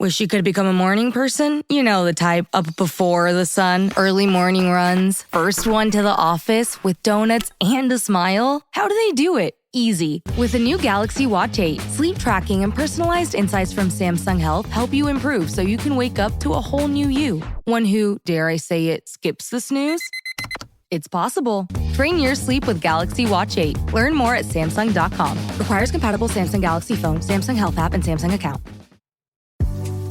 Wish you could become a morning person? You know the type, up before the sun, early morning runs, first one to the office with donuts and a smile. How do they do it? Easy. With the new Galaxy Watch 8, sleep tracking and personalized insights from Samsung Health help you improve so you can wake up to a whole new you. One who, dare I say it, skips the snooze? It's possible. Train your sleep with Galaxy Watch 8. Learn more at Samsung.com. Requires compatible Samsung Galaxy phone, Samsung Health app, and Samsung account.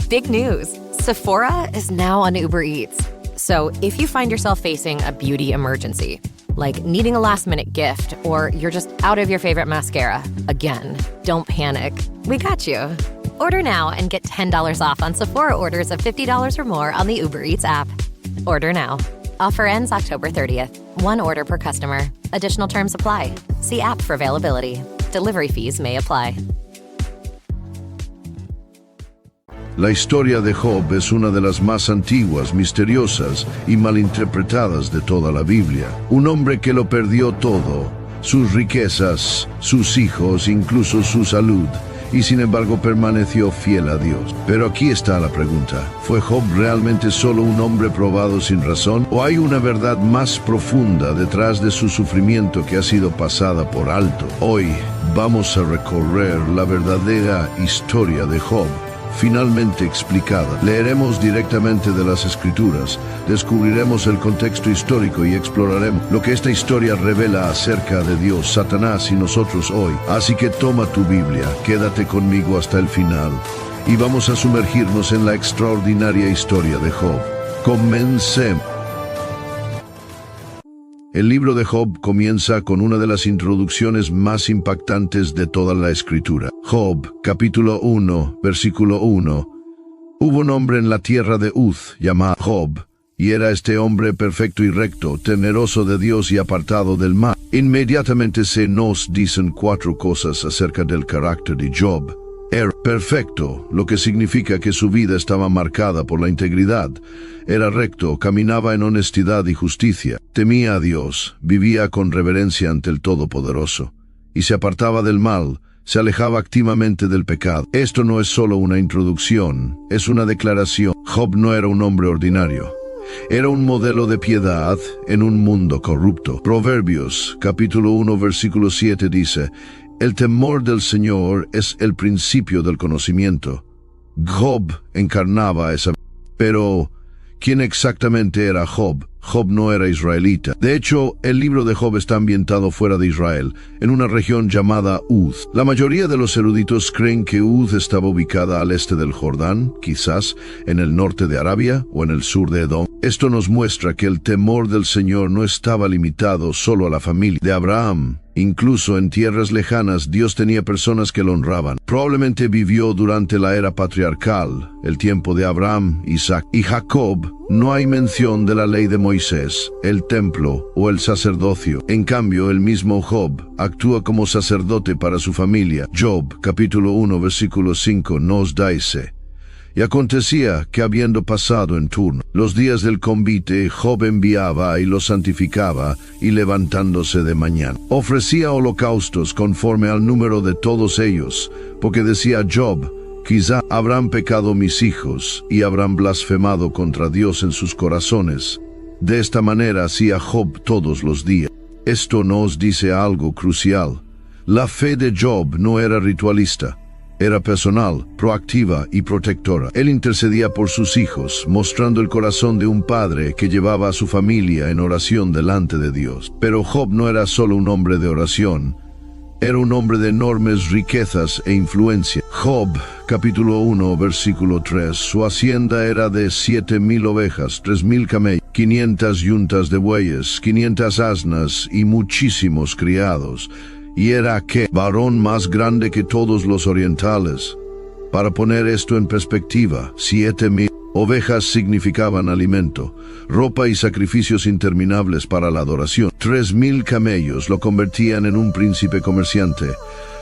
Big news. Sephora is now on Uber Eats. So if you find yourself facing a beauty emergency, like needing a last-minute gift, or you're just out of your favorite mascara, again, don't panic. We got you. Order now and get $10 off on Sephora orders of $50 or more on the Uber Eats app. Order now. Offer ends October 30th. One order per customer. Additional terms apply. See app for availability. Delivery fees may apply. La historia de Job es una de las más antiguas, misteriosas y malinterpretadas de toda la Biblia. Un hombre que lo perdió todo, sus riquezas, sus hijos, incluso su salud, y sin embargo permaneció fiel a Dios. Pero aquí está la pregunta: ¿fue Job realmente solo un hombre probado sin razón? ¿O hay una verdad más profunda detrás de su sufrimiento que ha sido pasada por alto? Hoy vamos a recorrer la verdadera historia de Job, finalmente explicada. Leeremos directamente de las Escrituras, descubriremos el contexto histórico y exploraremos lo que esta historia revela acerca de Dios, Satanás y nosotros hoy. Así que toma tu Biblia, quédate conmigo hasta el final y vamos a sumergirnos en la extraordinaria historia de Job. Comencemos. El libro de Job comienza con una de las introducciones más impactantes de toda la Escritura. Job, capítulo 1, versículo 1. Hubo un hombre en la tierra de Uz, llamado Job, y era este hombre perfecto y recto, temeroso de Dios y apartado del mal. Inmediatamente se nos dicen 4 cosas acerca del carácter de Job. Era perfecto, lo que significa que su vida estaba marcada por la integridad. Era recto, caminaba en honestidad y justicia, temía a Dios, vivía con reverencia ante el Todopoderoso, y se apartaba del mal, se alejaba activamente del pecado. Esto no es solo una introducción, es una declaración. Job no era un hombre ordinario. Era un modelo de piedad en un mundo corrupto. Proverbios, capítulo 1, versículo 7 dice: el temor del Señor es el principio del conocimiento. Job encarnaba esa. Pero, ¿quién exactamente era Job? Job no era israelita. De hecho, el libro de Job está ambientado fuera de Israel, en una región llamada Uz. La mayoría de los eruditos creen que Uz estaba ubicada al este del Jordán, quizás en el norte de Arabia o en el sur de Edom. Esto nos muestra que el temor del Señor no estaba limitado solo a la familia de Abraham. Incluso en tierras lejanas, Dios tenía personas que lo honraban. Probablemente vivió durante la era patriarcal, el tiempo de Abraham, Isaac y Jacob. No hay mención de la ley de Moisés, el templo o el sacerdocio. En cambio, el mismo Job actúa como sacerdote para su familia. Job, capítulo 1, versículo 5, nos dice: y acontecía que habiendo pasado en turno los días del convite, Job enviaba y los santificaba, y levantándose de mañana, ofrecía holocaustos conforme al número de todos ellos, porque decía Job: quizá habrán pecado mis hijos, y habrán blasfemado contra Dios en sus corazones. De esta manera hacía Job todos los días. Esto nos dice algo crucial. La fe de Job no era ritualista. Era personal, proactiva y protectora. Él intercedía por sus hijos, mostrando el corazón de un padre que llevaba a su familia en oración delante de Dios. Pero Job no era solo un hombre de oración. Era un hombre de enormes riquezas e influencia. Job, capítulo 1, versículo 3. Su hacienda era de 7,000 ovejas, 3,000 camellos, 500 yuntas de bueyes, 500 asnas y muchísimos criados. Y era que varón más grande que todos los orientales. Para poner esto en perspectiva, 7,000 ovejas significaban alimento, ropa y sacrificios interminables para la adoración. 3,000 camellos lo convertían en un príncipe comerciante.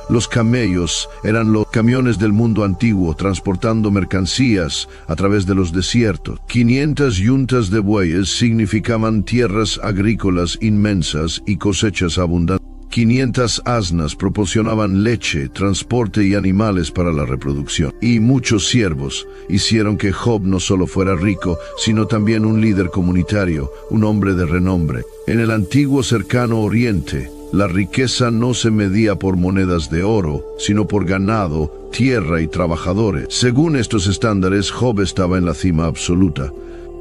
Los camellos eran los camiones del mundo antiguo transportando mercancías a través de los desiertos. 500 yuntas de bueyes significaban tierras agrícolas inmensas y cosechas abundantes. 500 asnas proporcionaban leche, transporte y animales para la reproducción. Y muchos siervos hicieron que Job no solo fuera rico, sino también un líder comunitario, un hombre de renombre. En el antiguo cercano Oriente, la riqueza no se medía por monedas de oro, sino por ganado, tierra y trabajadores. Según estos estándares, Job estaba en la cima absoluta.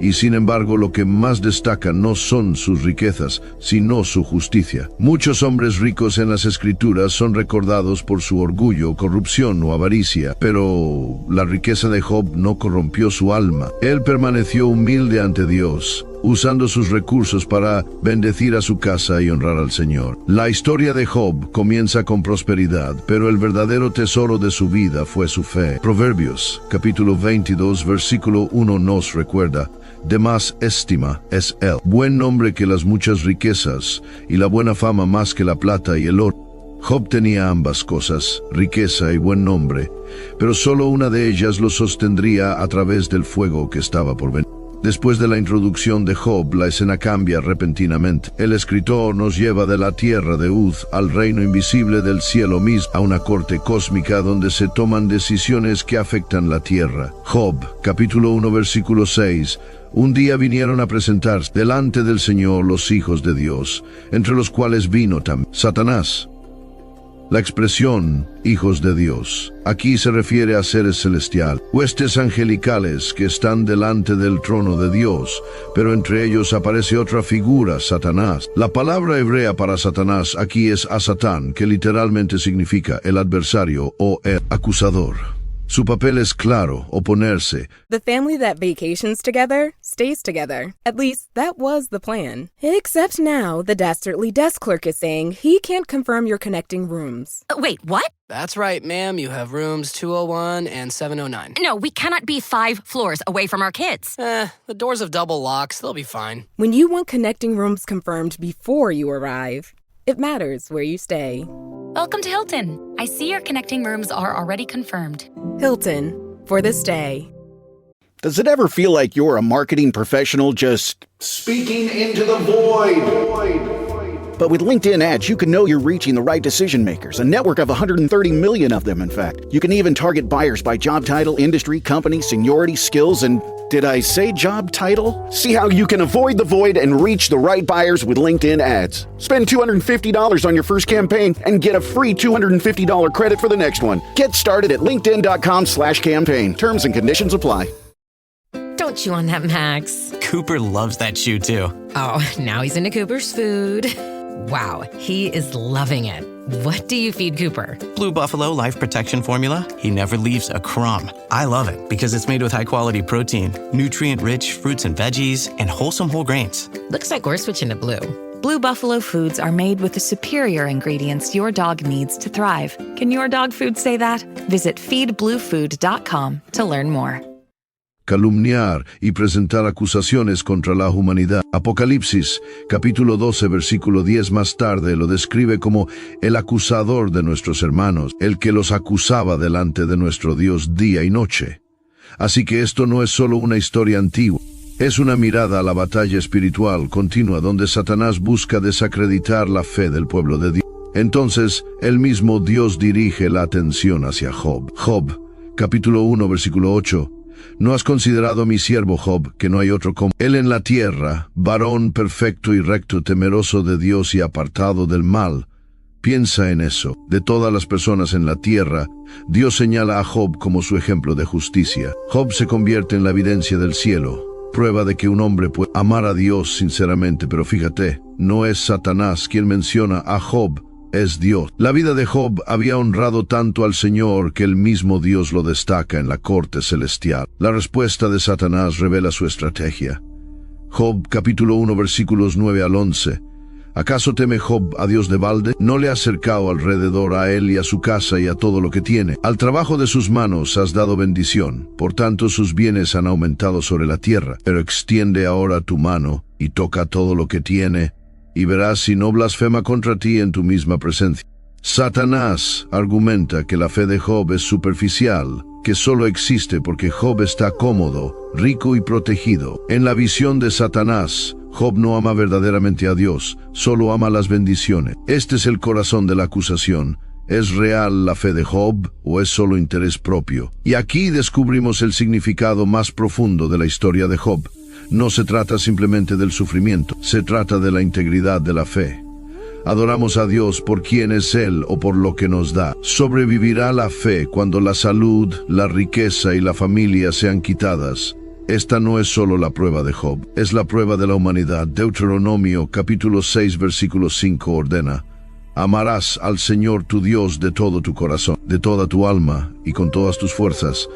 Y sin embargo, lo que más destaca no son sus riquezas, sino su justicia. Muchos hombres ricos en las Escrituras son recordados por su orgullo, corrupción o avaricia, pero la riqueza de Job no corrompió su alma. Él permaneció humilde ante Dios, usando sus recursos para bendecir a su casa y honrar al Señor. La historia de Job comienza con prosperidad, pero el verdadero tesoro de su vida fue su fe. Proverbios, capítulo 22, versículo 1 nos recuerda: de más estima es él, buen nombre que las muchas riquezas, y la buena fama más que la plata y el oro. Job tenía ambas cosas, riqueza y buen nombre, pero solo una de ellas lo sostendría a través del fuego que estaba por venir. Después de la introducción de Job, la escena cambia repentinamente. El escritor nos lleva de la tierra de Uz al reino invisible del cielo mismo, a una corte cósmica donde se toman decisiones que afectan la tierra. Job, capítulo 1, versículo 6. Un día vinieron a presentarse delante del Señor los hijos de Dios, entre los cuales vino también Satanás. La expresión hijos de Dios aquí se refiere a seres celestiales, huestes angelicales que están delante del trono de Dios, pero entre ellos aparece otra figura, Satanás. La palabra hebrea para Satanás aquí es Asatán, que literalmente significa el adversario o el acusador. Su papel es claro, oponerse. The family that vacations together stays together. At least, that was the plan. Except now, the dastardly desk clerk is saying he can't confirm your connecting rooms. Wait, what? That's right, ma'am. You have rooms 201 and 709. No, we cannot be 5 floors away from our kids. The doors have double locks. They'll be fine. When you want connecting rooms confirmed before you arrive, it matters where you stay. Welcome to Hilton. I see your connecting rooms are already confirmed. Hilton, for this day. Does it ever feel like you're a marketing professional just speaking into the void? But with LinkedIn ads, you can know you're reaching the right decision makers, a network of 130 million of them, in fact. You can even target buyers by job title, industry, company, seniority, skills, and did I say job title? See how you can avoid the void and reach the right buyers with LinkedIn ads. Spend $250 on your first campaign and get a free $250 credit for the next one. Get started at linkedin.com/campaign. Terms and conditions apply. Don't chew on that, Max. Cooper loves that chew, too. Oh, now he's into Cooper's food. Wow, he is loving it. What do you feed Cooper? Blue Buffalo Life Protection Formula. He never leaves a crumb. I love it because it's made with high-quality protein, nutrient-rich fruits and veggies, and wholesome whole grains. Looks like we're switching to Blue. Blue Buffalo foods are made with the superior ingredients your dog needs to thrive. Can your dog food say that? Visit feedbluefood.com to learn more. Calumniar y presentar acusaciones contra la humanidad. Apocalipsis, capítulo 12, versículo 10 más tarde lo describe como el acusador de nuestros hermanos, el que los acusaba delante de nuestro Dios día y noche. Así que esto no es solo una historia antigua, es una mirada a la batalla espiritual continua donde Satanás busca desacreditar la fe del pueblo de Dios. Entonces, el mismo Dios dirige la atención hacia Job. Job, capítulo 1, versículo 8. ¿No has considerado a mi siervo Job, que no hay otro como él en la tierra, varón perfecto y recto, temeroso de Dios y apartado del mal? Piensa en eso. De todas las personas en la tierra, Dios señala a Job como su ejemplo de justicia. Job se convierte en la evidencia del cielo, prueba de que un hombre puede amar a Dios sinceramente, pero fíjate, no es Satanás quien menciona a Job, es Dios. La vida de Job había honrado tanto al Señor que el mismo Dios lo destaca en la corte celestial. La respuesta de Satanás revela su estrategia. Job, capítulo 1, versículos 9 al 11. ¿Acaso teme Job a Dios de balde? ¿No le has cercado alrededor a él y a su casa y a todo lo que tiene? Al trabajo de sus manos has dado bendición, por tanto sus bienes han aumentado sobre la tierra. Pero extiende ahora tu mano y toca todo lo que tiene, y verás si no blasfema contra ti en tu misma presencia. Satanás argumenta que la fe de Job es superficial, que solo existe porque Job está cómodo, rico y protegido. En la visión de Satanás, Job no ama verdaderamente a Dios, solo ama las bendiciones. Este es el corazón de la acusación. ¿Es real la fe de Job o es solo interés propio? Y aquí descubrimos el significado más profundo de la historia de Job. No se trata simplemente del sufrimiento, se trata de la integridad de la fe. Adoramos a Dios por quien es Él o por lo que nos da. Sobrevivirá la fe cuando la salud, la riqueza y la familia sean quitadas. Esta no es solo la prueba de Job, es la prueba de la humanidad. Deuteronomio capítulo 6 versículo 5 ordena: amarás al Señor tu Dios de todo tu corazón, de toda tu alma y con todas tus fuerzas.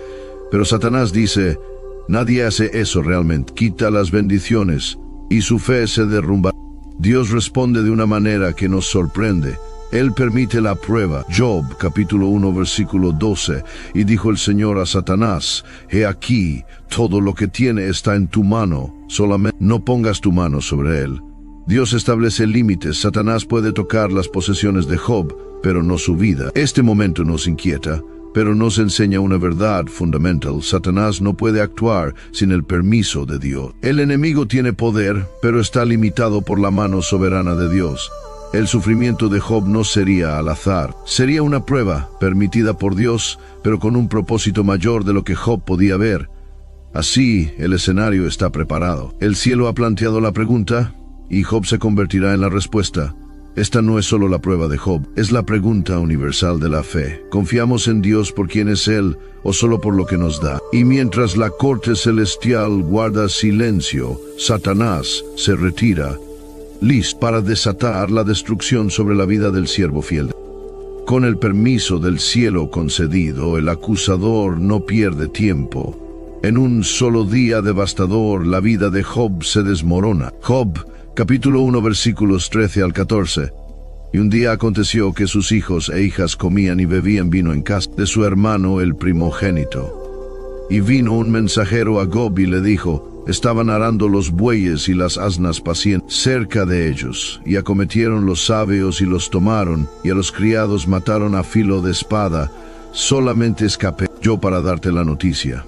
Pero Satanás dice: nadie hace eso realmente. Quita las bendiciones y su fe se derrumba. Dios responde de una manera que nos sorprende. Él permite la prueba. Job capítulo 1 versículo 12: y dijo el Señor a Satanás: he aquí, todo lo que tiene está en tu mano, solamente no pongas tu mano sobre él. Dios establece límites. Satanás puede tocar las posesiones de Job, pero no su vida. Este momento nos inquieta, pero nos enseña una verdad fundamental. Satanás no puede actuar sin el permiso de Dios. El enemigo tiene poder, pero está limitado por la mano soberana de Dios. El sufrimiento de Job no sería al azar. Sería una prueba permitida por Dios, pero con un propósito mayor de lo que Job podía ver. Así, el escenario está preparado. El cielo ha planteado la pregunta, y Job se convertirá en la respuesta. Esta no es solo la prueba de Job, es la pregunta universal de la fe. ¿Confiamos en Dios por quien es Él o solo por lo que nos da? Y mientras la corte celestial guarda silencio, Satanás se retira, listo para desatar la destrucción sobre la vida del siervo fiel. Con el permiso del cielo concedido, el acusador no pierde tiempo. En un solo día devastador, la vida de Job se desmorona. Job capítulo 1 versículos 13 al 14. Y un día aconteció que sus hijos e hijas comían y bebían vino en casa de su hermano el primogénito. Y vino un mensajero a Job y le dijo: estaban arando los bueyes y las asnas pacientes cerca de ellos, y acometieron los sabios y los tomaron, y a los criados mataron a filo de espada. Solamente escapé yo para darte la noticia.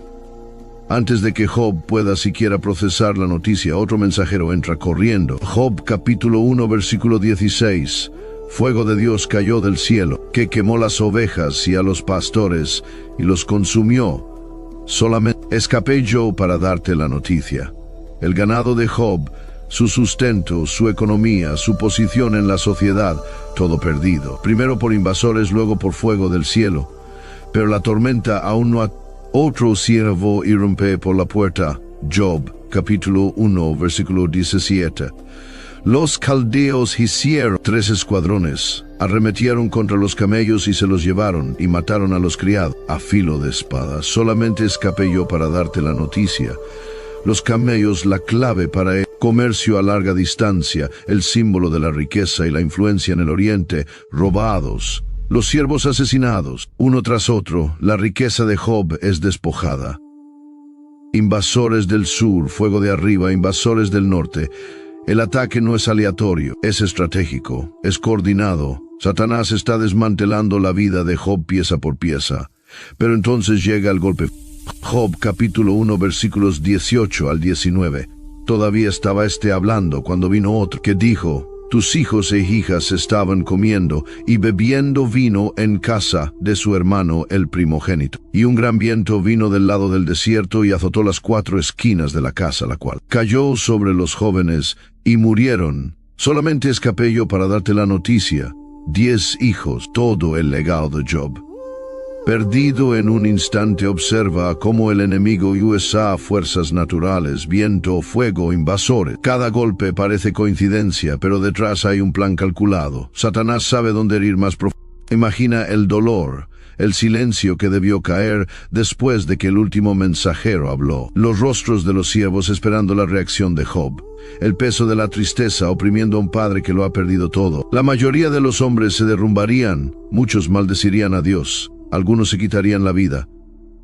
Antes de que Job pueda siquiera procesar la noticia, otro mensajero entra corriendo. Job capítulo 1 versículo 16. Fuego de Dios cayó del cielo, que quemó las ovejas y a los pastores, y los consumió. Solamente escapé yo para darte la noticia. El ganado de Job, su sustento, su economía, su posición en la sociedad, todo perdido. Primero por invasores, luego por fuego del cielo. Pero la tormenta aún no ha... Otro siervo irrumpe por la puerta. Job, capítulo 1, versículo 17. Los caldeos hicieron 3 escuadrones, arremetieron contra los camellos y se los llevaron, y mataron a los criados a filo de espada. Solamente escapé yo para darte la noticia. Los camellos, la clave para el comercio a larga distancia, el símbolo de la riqueza y la influencia en el oriente, robados. Los siervos asesinados, uno tras otro. La riqueza de Job es despojada. Invasores del sur, fuego de arriba, invasores del norte. El ataque no es aleatorio, es estratégico, es coordinado. Satanás está desmantelando la vida de Job pieza por pieza. Pero entonces llega el golpe. Job capítulo 1 versículos 18 al 19. Todavía estaba hablando cuando vino otro que dijo: tus hijos e hijas estaban comiendo y bebiendo vino en casa de su hermano el primogénito. Y un gran viento vino del lado del desierto y azotó las 4 esquinas de la casa, la cual cayó sobre los jóvenes y murieron. Solamente escapé yo para darte la noticia. 10 hijos, todo el legado de Job. Perdido en un instante, observa cómo el enemigo usa fuerzas naturales, viento, fuego, invasores. Cada golpe parece coincidencia, pero detrás hay un plan calculado. Satanás sabe dónde ir más profundo. Imagina el dolor, el silencio que debió caer después de que el último mensajero habló. Los rostros de los siervos esperando la reacción de Job. El peso de la tristeza oprimiendo a un padre que lo ha perdido todo. La mayoría de los hombres se derrumbarían, muchos maldecirían a Dios. Algunos se quitarían la vida.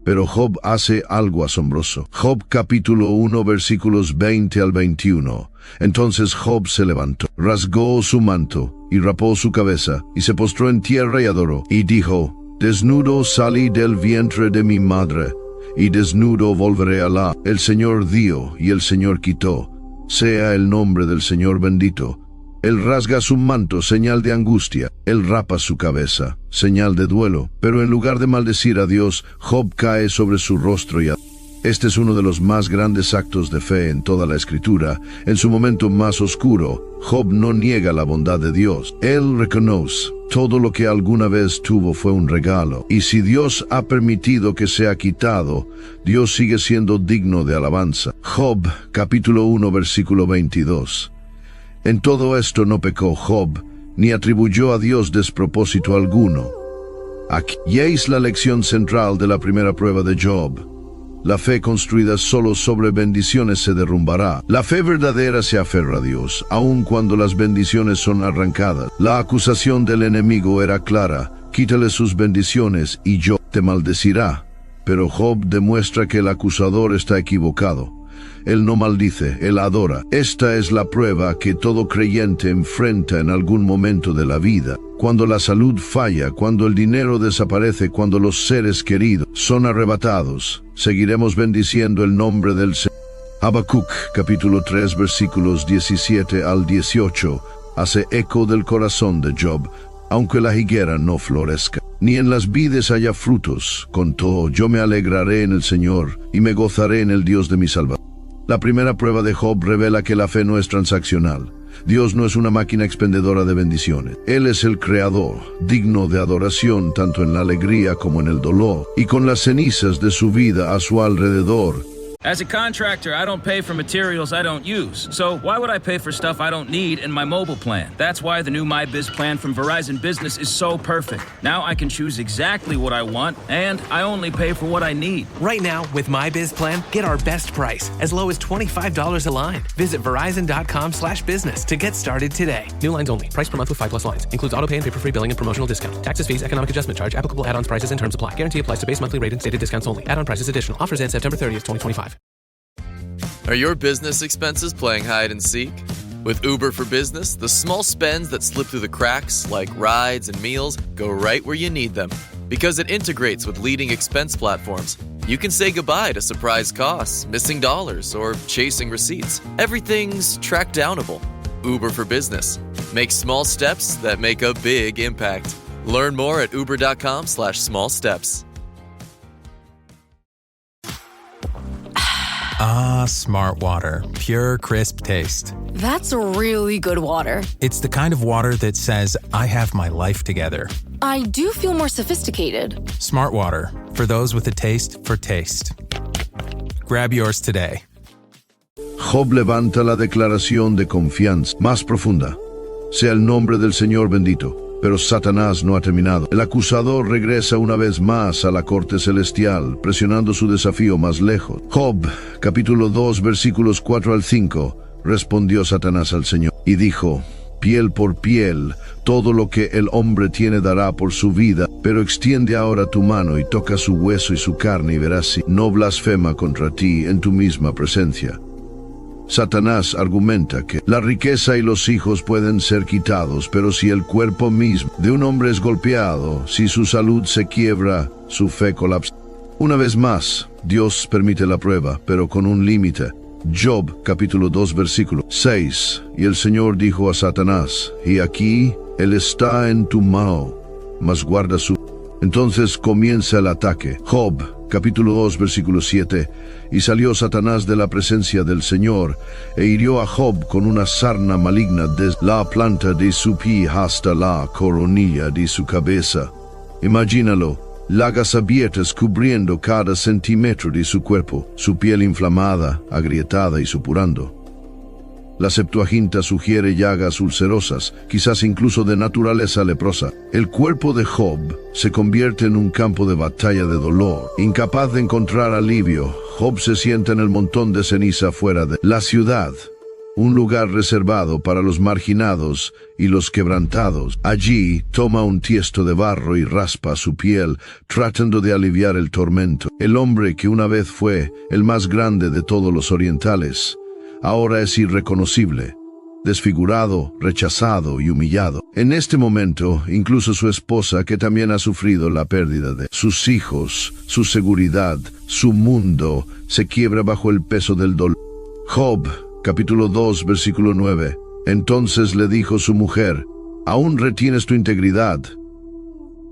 Pero Job hace algo asombroso. Job capítulo 1 versículos 20 al 21. Entonces Job se levantó, rasgó su manto y rapó su cabeza, y se postró en tierra y adoró. Y dijo: desnudo salí del vientre de mi madre, y desnudo volveré a la. El Señor dio y el Señor quitó. Sea el nombre del Señor bendito. Él rasga su manto, señal de angustia. Él rapa su cabeza, señal de duelo. Pero en lugar de maldecir a Dios, Job cae sobre su rostro y Este es uno de los más grandes actos de fe en toda la Escritura. En su momento más oscuro, Job no niega la bondad de Dios. Él reconoce, todo lo que alguna vez tuvo fue un regalo. Y si Dios ha permitido que sea quitado, Dios sigue siendo digno de alabanza. Job, capítulo 1, versículo 22. En todo esto no pecó Job, ni atribuyó a Dios despropósito alguno. Aquí es la lección central de la primera prueba de Job. La fe construida solo sobre bendiciones se derrumbará. La fe verdadera se aferra a Dios, aun cuando las bendiciones son arrancadas. La acusación del enemigo era clara: quítale sus bendiciones y yo te maldecirá. Pero Job demuestra que el acusador está equivocado. Él no maldice, él adora. Esta es la prueba que todo creyente enfrenta en algún momento de la vida. Cuando la salud falla, cuando el dinero desaparece, cuando los seres queridos son arrebatados, seguiremos bendiciendo el nombre del Señor. Habacuc, capítulo 3, versículos 17 al 18, hace eco del corazón de Job. Aunque la higuera no florezca, ni en las vides haya frutos, con todo yo me alegraré en el Señor, y me gozaré en el Dios de mi salvación. La primera prueba de Job revela que la fe no es transaccional. Dios no es una máquina expendedora de bendiciones. Él es el Creador, digno de adoración tanto en la alegría como en el dolor, y con las cenizas de su vida a su alrededor. As a contractor, I don't pay for materials I don't use. So why would I pay for stuff I don't need in my mobile plan? That's why the new MyBiz plan from Verizon Business is so perfect. Now I can choose exactly what I want, and I only pay for what I need. Right now, with MyBiz plan, get our best price, as low as $25 a line. Visit Verizon.com/business to get started today. New lines only. Price per month with 5+ lines. Includes auto pay and paper-free billing and promotional discount. Taxes, fees, economic adjustment charge. Applicable add-ons, prices, and terms apply. Guarantee applies to base monthly rate and stated discounts only. Add-on prices additional. Offers end September 30th, 2025. Are your business expenses playing hide and seek? With Uber for Business, the small spends that slip through the cracks, like rides and meals, go right where you need them. Because it integrates with leading expense platforms, you can say goodbye to surprise costs, missing dollars, or chasing receipts. Everything's track downable. Uber for Business. Make small steps that make a big impact. Learn more at uber.com/small steps. Ah, Smart Water. Pure, crisp taste. That's really good water. It's the kind of water that says, I have my life together. I do feel more sophisticated. Smart Water. For those with a taste for taste. Grab yours today. Job levanta la declaración de confianza más profunda. Sea el nombre del Señor bendito. Pero Satanás no ha terminado. El acusador regresa una vez más a la corte celestial, presionando su desafío más lejos. Job, capítulo 2, versículos 4 al 5, respondió Satanás al Señor y dijo: piel por piel, todo lo que el hombre tiene dará por su vida, pero extiende ahora tu mano y toca su hueso y su carne y verás si no blasfema contra ti en tu misma presencia. Satanás argumenta que la riqueza y los hijos pueden ser quitados, pero si el cuerpo mismo de un hombre es golpeado, si su salud se quiebra, su fe colapsa. Una vez más, Dios permite la prueba, pero con un límite. Job, capítulo 2, versículo 6. Y el Señor dijo a Satanás: y aquí, él está en tu mano, mas guarda su... Entonces comienza el ataque. Job, capítulo 2, versículo 7. Y salió Satanás de la presencia del Señor, e hirió a Job con una sarna maligna desde la planta de su pie hasta la coronilla de su cabeza. Imagínalo, llagas abiertas cubriendo cada centímetro de su cuerpo, su piel inflamada, agrietada y supurando. La Septuaginta sugiere llagas ulcerosas, quizás incluso de naturaleza leprosa. El cuerpo de Job se convierte en un campo de batalla de dolor. Incapaz de encontrar alivio, Job se sienta en el montón de ceniza fuera de la ciudad, un lugar reservado para los marginados y los quebrantados. Allí toma un tiesto de barro y raspa su piel, tratando de aliviar el tormento. El hombre que una vez fue el más grande de todos los orientales, ahora es irreconocible, desfigurado, rechazado y humillado. En este momento, incluso su esposa, que también ha sufrido la pérdida de sus hijos, su seguridad, su mundo, se quiebra bajo el peso del dolor. Job, capítulo 2, versículo 9. Entonces le dijo su mujer: ¿Aún retienes tu integridad?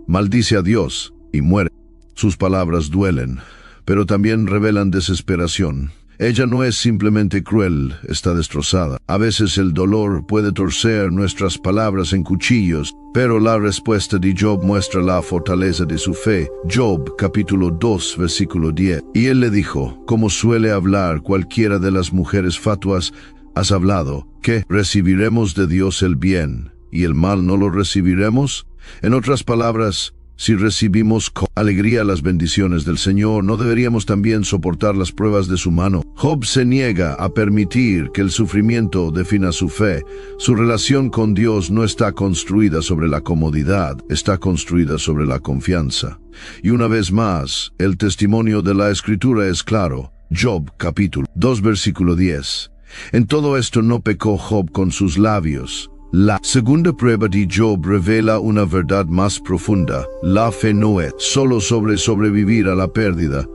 Maldice a Dios y muere. Sus palabras duelen, pero también revelan desesperación. Ella no es simplemente cruel, está destrozada. A veces el dolor puede torcer nuestras palabras en cuchillos, pero la respuesta de Job muestra la fortaleza de su fe. Job, capítulo 2, versículo 10. Y él le dijo, como suele hablar cualquiera de las mujeres fatuas: has hablado, ¿qué? ¿Recibiremos de Dios el bien y el mal no lo recibiremos? En otras palabras, si recibimos con alegría las bendiciones del Señor, ¿no deberíamos también soportar las pruebas de su mano? Job se niega a permitir que el sufrimiento defina su fe. Su relación con Dios no está construida sobre la comodidad, está construida sobre la confianza. Y una vez más, el testimonio de la Escritura es claro. Job, capítulo 2, versículo 10. En todo esto no pecó Job con sus labios. La segunda prueba de Job revela una verdad más profunda. La fe no es solo sobre sobrevivir a la pérdida.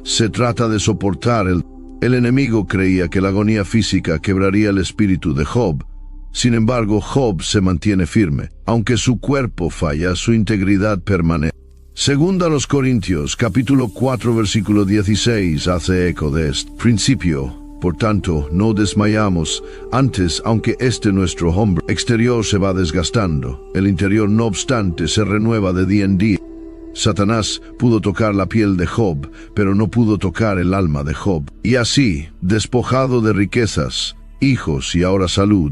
Se trata de soportar el enemigo creía que la agonía física quebraría el espíritu de Job. Sin embargo, Job se mantiene firme. Aunque su cuerpo falla, su integridad permanece. Segunda a los Corintios, capítulo 4, versículo 16, hace eco de este principio. Por tanto, no desmayamos. Antes, aunque nuestro hombre exterior se va desgastando, el interior no obstante se renueva de día en día. Satanás pudo tocar la piel de Job, pero no pudo tocar el alma de Job. Y así, despojado de riquezas, hijos y ahora salud,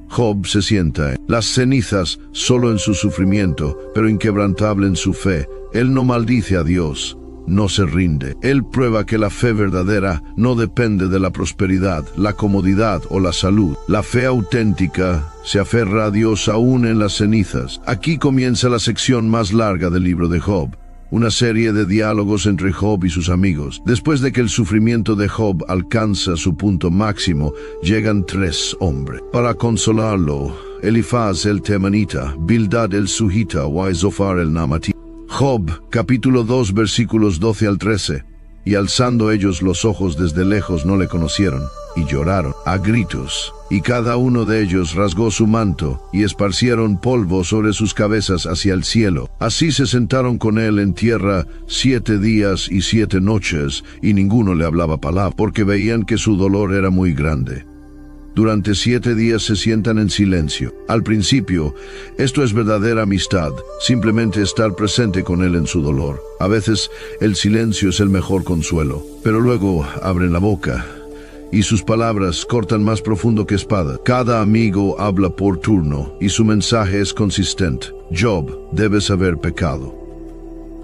Job se sienta en las cenizas solo en su sufrimiento, pero inquebrantable en su fe. Él no maldice a Dios. No se rinde. Él prueba que la fe verdadera no depende de la prosperidad, la comodidad o la salud. La fe auténtica se aferra a Dios aún en las cenizas. Aquí comienza la sección más larga del libro de Job, una serie de diálogos entre Job y sus amigos. Después de que el sufrimiento de Job alcanza su punto máximo, llegan 3 hombres para consolarlo: Elifaz el Temanita, Bildad el Sujita y Zofar el Naamati. Job, capítulo 2, versículos 12 al 13. Y alzando ellos los ojos desde lejos no le conocieron, y lloraron a gritos. Y cada uno de ellos rasgó su manto, y esparcieron polvo sobre sus cabezas hacia el cielo. Así se sentaron con él en tierra 7 días y 7 noches, y ninguno le hablaba palabra, porque veían que su dolor era muy grande. Durante 7 días se sientan en silencio. Al principio, esto es verdadera amistad, simplemente estar presente con él en su dolor. A veces, el silencio es el mejor consuelo, pero luego abren la boca, y sus palabras cortan más profundo que espada. Cada amigo habla por turno, y su mensaje es consistente. Job, debes haber pecado.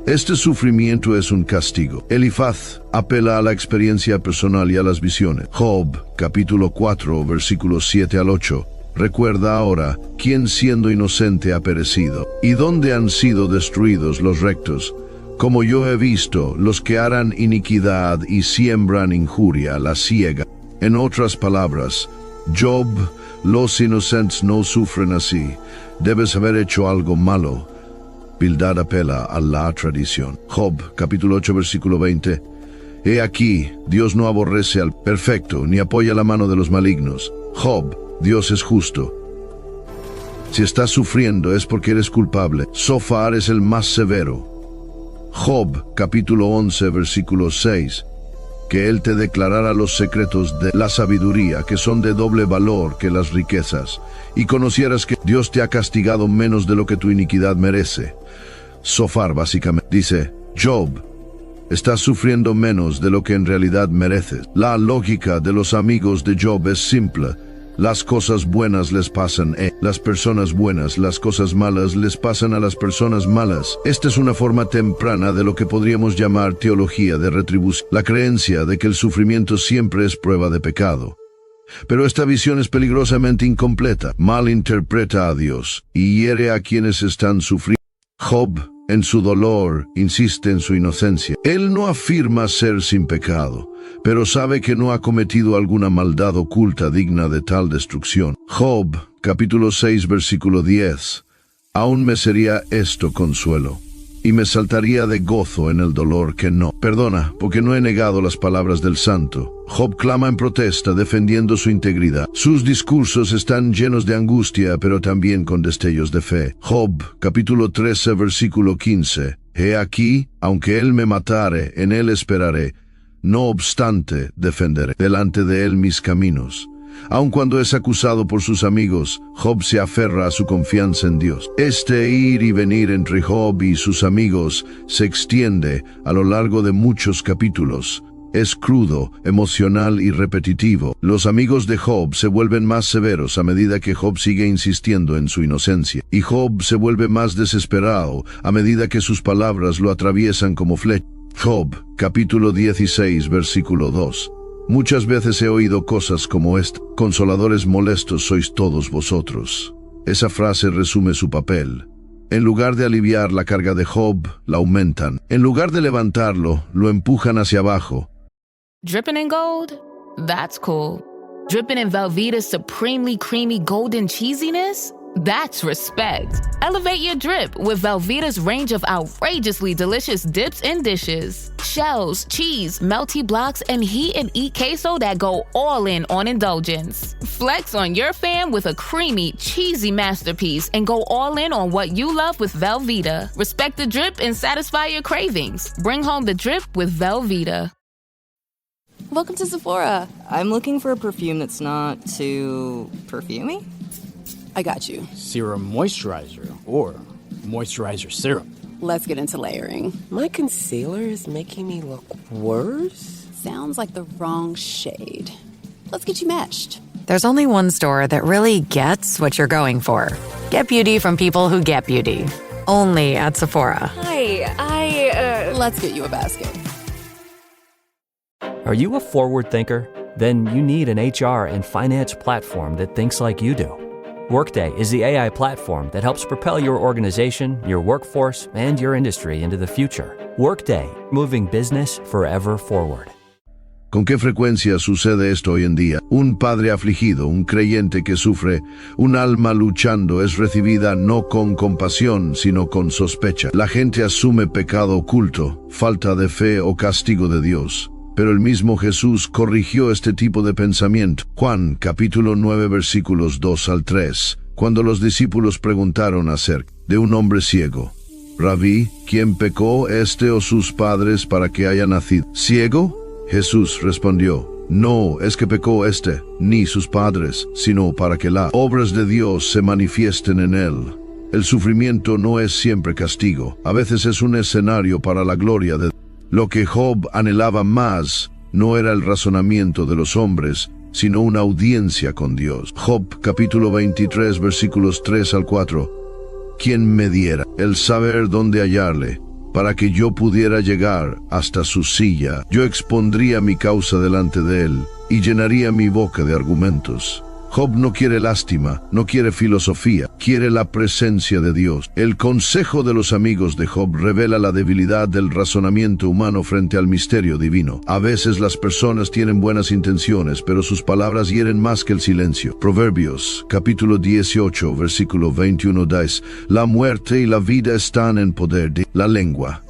Este sufrimiento es un castigo. Elifaz apela a la experiencia personal y a las visiones. Job, capítulo 4, versículos 7 al 8. Recuerda ahora, ¿quién siendo inocente ha perecido? ¿Y dónde han sido destruidos los rectos? Como yo he visto, los que harán iniquidad y siembran injuria, la ciega. En otras palabras, Job, los inocentes no sufren así. Debes haber hecho algo malo. Bildad apela a la tradición. Job, capítulo 8, versículo 20. He aquí, Dios no aborrece al perfecto, ni apoya la mano de los malignos. Job, Dios es justo. Si estás sufriendo es porque eres culpable. Zofar es el más severo. Job, capítulo 11, versículo 6. Que Él te declarara los secretos de la sabiduría, que son de doble valor que las riquezas, y conocieras que Dios te ha castigado menos de lo que tu iniquidad merece. Zofar básicamente dice: Job, estás sufriendo menos de lo que en realidad mereces. La lógica de los amigos de Job es simple. Las cosas buenas les pasan a las personas buenas, las cosas malas les pasan a las personas malas. Esta es una forma temprana de lo que podríamos llamar teología de retribución, la creencia de que el sufrimiento siempre es prueba de pecado. Pero esta visión es peligrosamente incompleta, malinterpreta a Dios y hiere a quienes están sufriendo. Job, en su dolor, insiste en su inocencia. Él no afirma ser sin pecado, pero sabe que no ha cometido alguna maldad oculta digna de tal destrucción. Job, capítulo 6, versículo 10. Aún me sería esto consuelo, y me saltaría de gozo en el dolor que no. Perdona, porque no he negado las palabras del santo. Job clama en protesta, defendiendo su integridad. Sus discursos están llenos de angustia, pero también con destellos de fe. Job, capítulo 13, versículo 15. He aquí, aunque él me matare, en él esperaré. No obstante, defenderé delante de él mis caminos. Aun cuando es acusado por sus amigos, Job se aferra a su confianza en Dios. Este ir y venir entre Job y sus amigos se extiende a lo largo de muchos capítulos. Es crudo, emocional y repetitivo. Los amigos de Job se vuelven más severos a medida que Job sigue insistiendo en su inocencia. Y Job se vuelve más desesperado a medida que sus palabras lo atraviesan como flecha. Job, capítulo 16, versículo 2. Muchas veces he oído cosas como esta: consoladores molestos sois todos vosotros. Esa frase resume su papel. En lugar de aliviar la carga de Job, la aumentan. En lugar de levantarlo, lo empujan hacia abajo. Dripping in gold? That's cool. Dripping in Velveeta's supremely creamy golden cheesiness? That's respect. Elevate your drip with Velveeta's range of outrageously delicious dips and dishes. Shells, cheese, melty blocks, and heat and eat queso that go all in on indulgence. Flex on your fam with a creamy, cheesy masterpiece and go all in on what you love with Velveeta. Respect the drip and satisfy your cravings. Bring home the drip with Velveeta. Welcome to Sephora. I'm looking for a perfume that's not too perfumey. I got you. Serum moisturizer or moisturizer serum. Let's get into layering. My concealer is making me look worse. Sounds like the wrong shade. Let's get you matched. There's only one store that really gets what you're going for. Get beauty from people who get beauty. Only at Sephora. Hi, Let's get you a basket. Are you a forward thinker? Then you need an HR and finance platform that thinks like you do. Workday is the AI platform that helps propel your organization, your workforce, and your industry into the future. Workday, moving business forever forward. ¿Con qué frecuencia sucede esto hoy en día? Un padre afligido, un creyente que sufre, un alma luchando es recibida no con compasión, sino con sospecha. La gente asume pecado oculto, falta de fe o castigo de Dios. Pero el mismo Jesús corrigió este tipo de pensamiento. Juan, capítulo 9, versículos 2 al 3, cuando los discípulos preguntaron acerca de un hombre ciego. Rabí, ¿quién pecó, este o sus padres, para que haya nacido ciego? Jesús respondió, no es que pecó este, ni sus padres, sino para que las obras de Dios se manifiesten en él. El sufrimiento no es siempre castigo, a veces es un escenario para la gloria de Dios. Lo que Job anhelaba más no era el razonamiento de los hombres, sino una audiencia con Dios. Job capítulo 23 versículos 3 al 4. ¿Quién me diera el saber dónde hallarle, para que yo pudiera llegar hasta su silla? Yo expondría mi causa delante de él, y llenaría mi boca de argumentos. Job no quiere lástima, no quiere filosofía, quiere la presencia de Dios. El consejo de los amigos de Job revela la debilidad del razonamiento humano frente al misterio divino. A veces las personas tienen buenas intenciones, pero sus palabras hieren más que el silencio. Proverbios, capítulo 18, versículo 21 dice, la muerte y la vida están en poder de la lengua.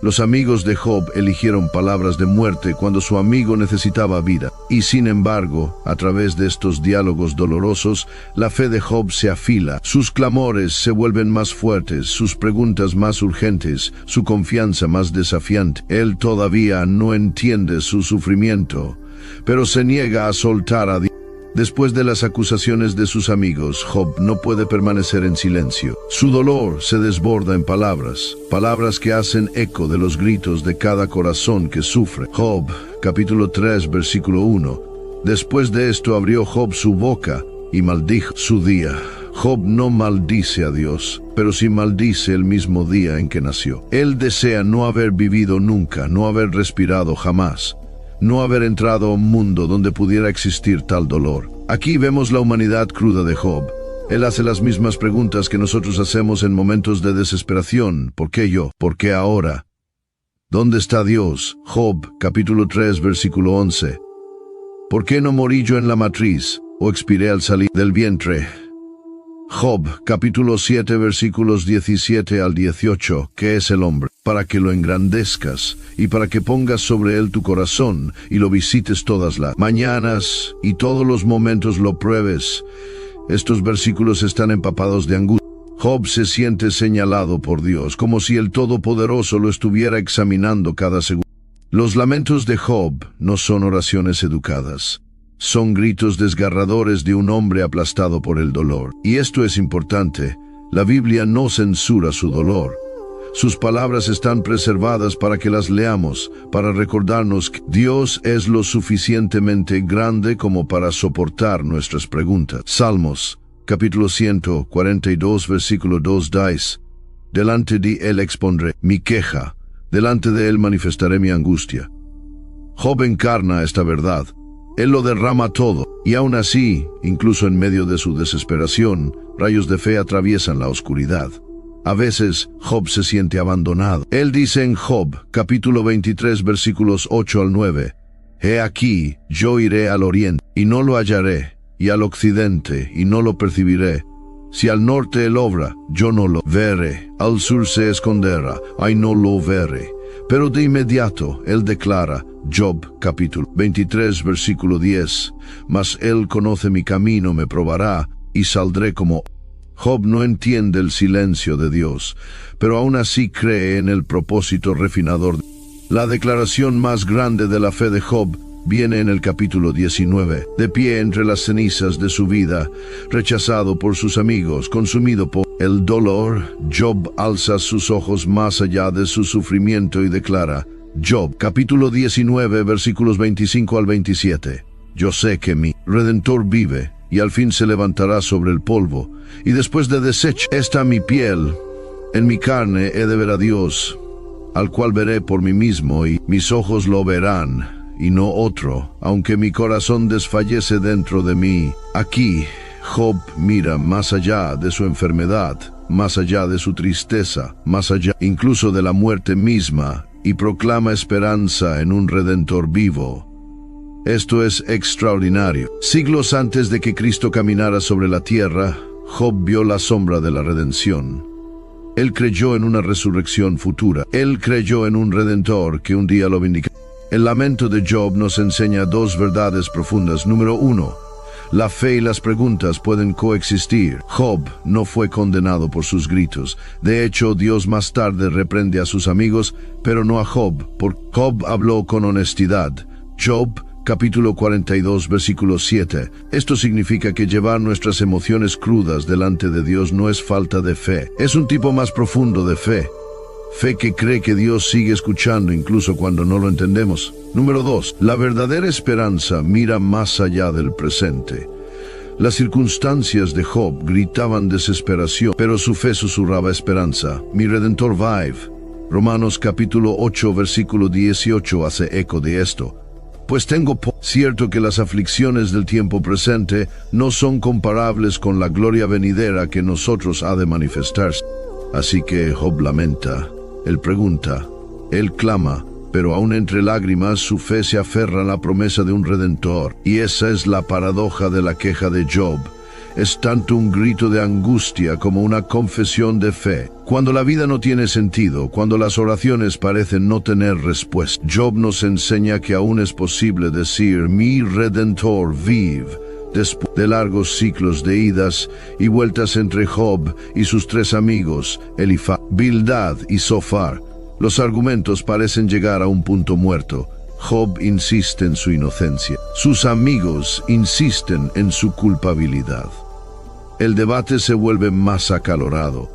Los amigos de Job eligieron palabras de muerte cuando su amigo necesitaba vida. Y sin embargo, a través de estos diálogos dolorosos, la fe de Job se afila. Sus clamores se vuelven más fuertes, sus preguntas más urgentes, su confianza más desafiante. Él todavía no entiende su sufrimiento, pero se niega a soltar a Dios. Después de las acusaciones de sus amigos, Job no puede permanecer en silencio. Su dolor se desborda en palabras, palabras que hacen eco de los gritos de cada corazón que sufre. Job, capítulo 3, versículo 1. Después de esto abrió Job su boca y maldijo su día. Job no maldice a Dios, pero sí maldice el mismo día en que nació. Él desea no haber vivido nunca, no haber respirado jamás, no haber entrado a un mundo donde pudiera existir tal dolor. Aquí vemos la humanidad cruda de Job. Él hace las mismas preguntas que nosotros hacemos en momentos de desesperación. ¿Por qué yo? ¿Por qué ahora? ¿Dónde está Dios? Job, capítulo 3, versículo 11. ¿Por qué no morí yo en la matriz, o expiré al salir del vientre? Job, capítulo 7, versículos 17 al 18, ¿qué es el hombre? Para que lo engrandezcas y para que pongas sobre él tu corazón y lo visites todas las mañanas y todos los momentos lo pruebes. Estos versículos están empapados de angustia. Job se siente señalado por Dios, como si el Todopoderoso lo estuviera examinando cada segundo. Los lamentos de Job no son oraciones educadas. Son gritos desgarradores de un hombre aplastado por el dolor. Y esto es importante. La Biblia no censura su dolor. Sus palabras están preservadas para que las leamos, para recordarnos que Dios es lo suficientemente grande como para soportar nuestras preguntas. Salmos, capítulo 142, versículo 2 dice: delante de él expondré mi queja, delante de él manifestaré mi angustia. Job encarna esta verdad. Él lo derrama todo, y aún así, incluso en medio de su desesperación, rayos de fe atraviesan la oscuridad. A veces, Job se siente abandonado. Él dice en Job, capítulo 23, versículos 8 al 9, «He aquí, yo iré al oriente, y no lo hallaré, y al occidente, y no lo percibiré. Si al norte él obra, yo no lo veré, al sur se esconderá, y no lo veré». Pero de inmediato él declara, Job capítulo 23 versículo 10, «Mas él conoce mi camino, me probará, y saldré como...». Job no entiende el silencio de Dios, pero aún así cree en el propósito refinador. La declaración más grande de la fe de Job viene en el capítulo 19, de pie entre las cenizas de su vida, rechazado por sus amigos, consumido por el dolor. Job alza sus ojos más allá de su sufrimiento y declara, Job, capítulo 19, versículos 25 al 27, «Yo sé que mi Redentor vive, y al fin se levantará sobre el polvo, y después de deshecho está mi piel, en mi carne he de ver a Dios, al cual veré por mí mismo, y mis ojos lo verán, y no otro, aunque mi corazón desfallece dentro de mí». Aquí, Job mira más allá de su enfermedad, más allá de su tristeza, más allá incluso de la muerte misma, y proclama esperanza en un Redentor vivo. Esto es extraordinario. Siglos antes de que Cristo caminara sobre la tierra, Job vio la sombra de la redención. Él creyó en una resurrección futura. Él creyó en un Redentor que un día lo vindicará. El lamento de Job nos enseña dos verdades profundas. Número 1. La fe y las preguntas pueden coexistir. Job no fue condenado por sus gritos. De hecho, Dios más tarde reprende a sus amigos, pero no a Job, porque Job habló con honestidad. Job, capítulo 42, versículo 7. Esto significa que llevar nuestras emociones crudas delante de Dios no es falta de fe. Es un tipo más profundo de fe. Fe que cree que Dios sigue escuchando incluso cuando no lo entendemos. Número 2. La verdadera esperanza mira más allá del presente. Las circunstancias de Job gritaban desesperación, pero su fe susurraba esperanza. Mi Redentor vive. Romanos capítulo 8, versículo 18 hace eco de esto. Pues tengo cierto que las aflicciones del tiempo presente no son comparables con la gloria venidera que nosotros ha de manifestarse. Así que Job lamenta, él pregunta, él clama, pero aún entre lágrimas su fe se aferra a la promesa de un Redentor. Y esa es la paradoja de la queja de Job. Es tanto un grito de angustia como una confesión de fe. Cuando la vida no tiene sentido, cuando las oraciones parecen no tener respuesta, Job nos enseña que aún es posible decir, mi Redentor vive. Después de largos ciclos de idas y vueltas entre Job y sus tres amigos, Elifaz, Bildad y Zofar, los argumentos parecen llegar a un punto muerto. Job insiste en su inocencia. Sus amigos insisten en su culpabilidad. El debate se vuelve más acalorado,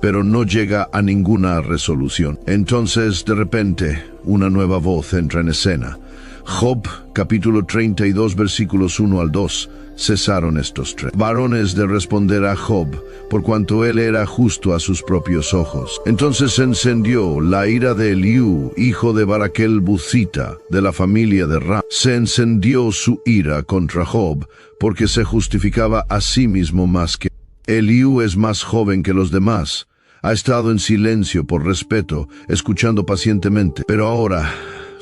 pero no llega a ninguna resolución. Entonces, de repente, una nueva voz entra en escena. Job, capítulo 32, versículos 1 al 2. Cesaron estos tres varones de responder a Job, por cuanto él era justo a sus propios ojos. Entonces se encendió la ira de Eliú, hijo de Baraquel Buzita, de la familia de Ram. Se encendió su ira contra Job, porque se justificaba a sí mismo más que Eliú. Es más joven que los demás. Ha estado en silencio por respeto, escuchando pacientemente, pero ahora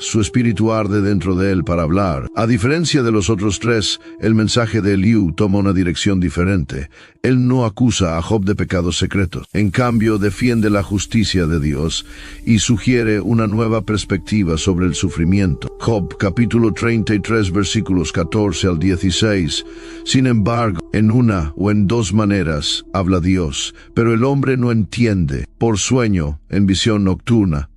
su espíritu arde dentro de él para hablar. A diferencia de los otros tres, el mensaje de Eliú toma una dirección diferente. Él no acusa a Job de pecados secretos. En cambio, defiende la justicia de Dios y sugiere una nueva perspectiva sobre el sufrimiento. Job, capítulo 33, versículos 14 al 16. Sin embargo, en una o en dos maneras habla Dios, pero el hombre no entiende. Por sueño, en visión nocturna,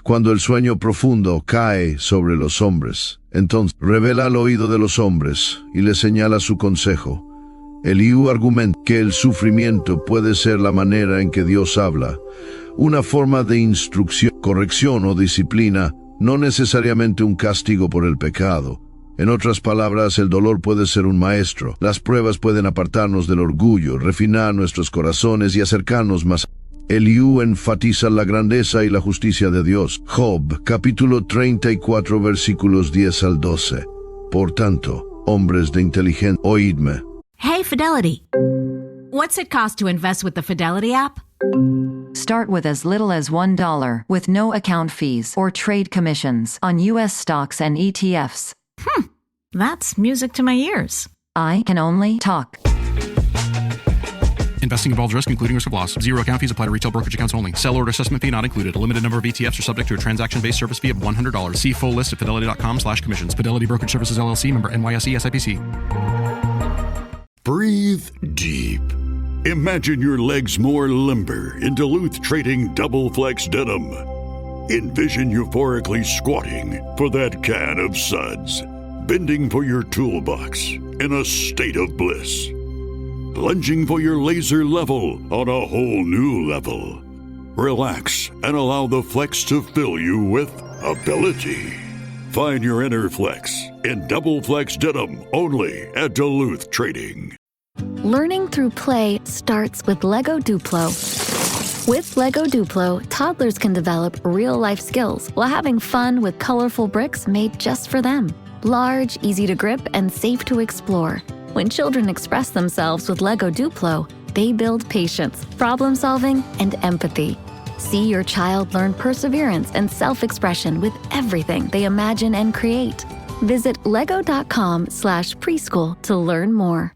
cuando el sueño profundo cae sobre los hombres. Entonces revela al oído de los hombres y les señala su consejo. Eliú argumenta que el sufrimiento puede ser la manera en que Dios habla, una forma de instrucción, corrección o disciplina, no necesariamente un castigo por el pecado. En otras palabras, el dolor puede ser un maestro. Las pruebas pueden apartarnos del orgullo, refinar nuestros corazones y acercarnos más. Eliú enfatiza la grandeza y la justicia de Dios. Job, capítulo 34, versículos 10 al 12. Por tanto, hombres de inteligencia, oídme. Hey, Fidelity. What's it cost to invest with the Fidelity app? Start with as little as $1 with no account fees or trade commissions on U.S. stocks and ETFs. That's music to my ears. I can only talk. Investing involves risk, including risk of loss. Zero account fees apply to retail brokerage accounts only. Sell order assessment fee not included. A limited number of ETFs are subject to a transaction-based service fee of $100. See full list at fidelity.com/commissions. Fidelity Brokerage Services, LLC, member NYSE, SIPC. Breathe deep. Imagine your legs more limber in Duluth Trading Double Flex Denim. Envision euphorically squatting for that can of suds. Bending for your toolbox in a state of bliss. Lunging for your laser level on a whole new level. Relax and allow the flex to fill you with ability. Find your inner flex in Double Flex Denim only at Duluth Trading. Learning through play starts with Lego Duplo. With Lego Duplo, toddlers can develop real-life skills while having fun with colorful bricks made just for them. Large, easy to grip, and safe to explore. When children express themselves with Lego Duplo, they build patience, problem-solving, and empathy. See your child learn perseverance and self-expression with everything they imagine and create. Visit lego.com/preschool to learn more.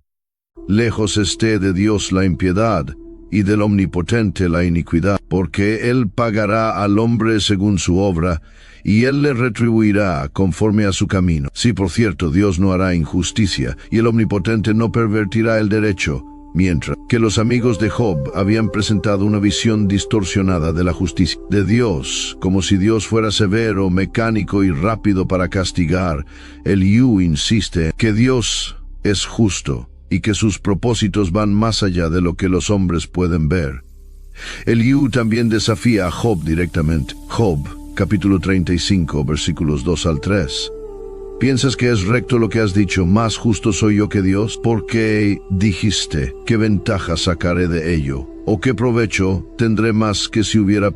Lejos esté de Dios la impiedad, y del Omnipotente la iniquidad, porque Él pagará al hombre según su obra, y Él le retribuirá conforme a su camino. Sí, por cierto, Dios no hará injusticia, y el Omnipotente no pervertirá el derecho, mientras que los amigos de Job habían presentado una visión distorsionada de la justicia de Dios, como si Dios fuera severo, mecánico y rápido para castigar. Eliú insiste que Dios es justo y que sus propósitos van más allá de lo que los hombres pueden ver. Eliú también desafía a Job directamente. Job, capítulo 35, versículos 2 al 3. ¿Piensas que es recto lo que has dicho? ¿Más justo soy yo que Dios? ¿Por qué dijiste? ¿Qué ventaja sacaré de ello? ¿O qué provecho tendré más que si hubiera...?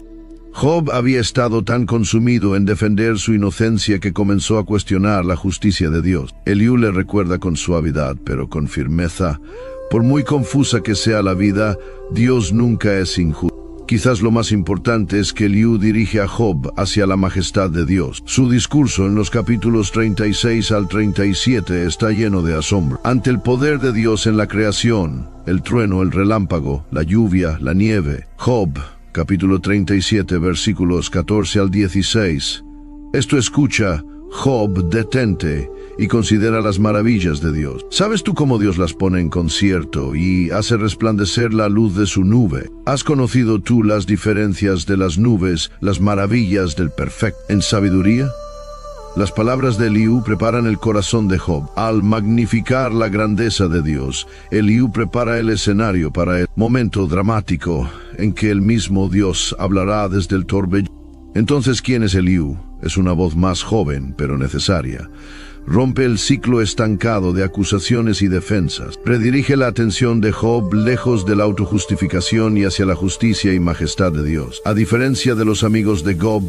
Job había estado tan consumido en defender su inocencia que comenzó a cuestionar la justicia de Dios. Eliú le recuerda con suavidad, pero con firmeza: por muy confusa que sea la vida, Dios nunca es injusto. Quizás lo más importante es que Eliú dirige a Job hacia la majestad de Dios. Su discurso en los capítulos 36 al 37 está lleno de asombro. Ante el poder de Dios en la creación, el trueno, el relámpago, la lluvia, la nieve. Job, capítulo 37, versículos 14 al 16. Esto escucha, Job, detente y considera las maravillas de Dios. ¿Sabes tú cómo Dios las pone en concierto y hace resplandecer la luz de su nube? ¿Has conocido tú las diferencias de las nubes, las maravillas del perfecto en sabiduría? Las palabras de Eliú preparan el corazón de Job. Al magnificar la grandeza de Dios, Eliú prepara el escenario para el momento dramático en que el mismo Dios hablará desde el torbellino. Entonces, ¿quién es Eliú? Es una voz más joven, pero necesaria. Rompe el ciclo estancado de acusaciones y defensas. Redirige la atención de Job lejos de la autojustificación y hacia la justicia y majestad de Dios. A diferencia de los amigos de Job,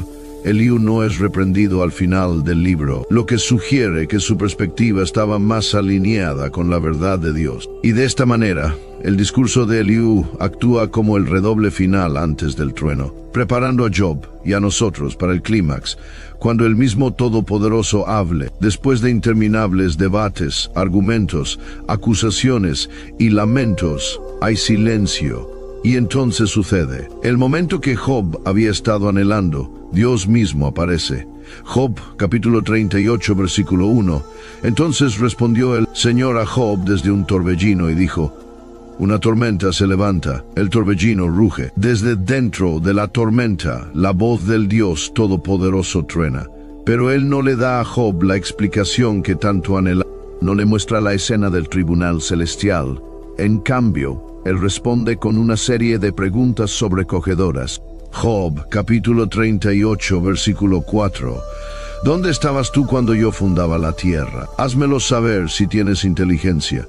Eliú no es reprendido al final del libro, lo que sugiere que su perspectiva estaba más alineada con la verdad de Dios. Y de esta manera, el discurso de Eliú actúa como el redoble final antes del trueno, preparando a Job y a nosotros para el clímax, cuando el mismo Todopoderoso hable, después de interminables debates, argumentos, acusaciones y lamentos, hay silencio. Y entonces sucede. El momento que Job había estado anhelando, Dios mismo aparece. Job, capítulo 38, versículo 1. Entonces respondió el Señor a Job desde un torbellino y dijo: una tormenta se levanta, el torbellino ruge. Desde dentro de la tormenta, la voz del Dios Todopoderoso truena. Pero él no le da a Job la explicación que tanto anhela. No le muestra la escena del tribunal celestial. En cambio, él responde con una serie de preguntas sobrecogedoras. Job, capítulo 38, versículo 4. ¿Dónde estabas tú cuando yo fundaba la tierra? Házmelo saber si tienes inteligencia.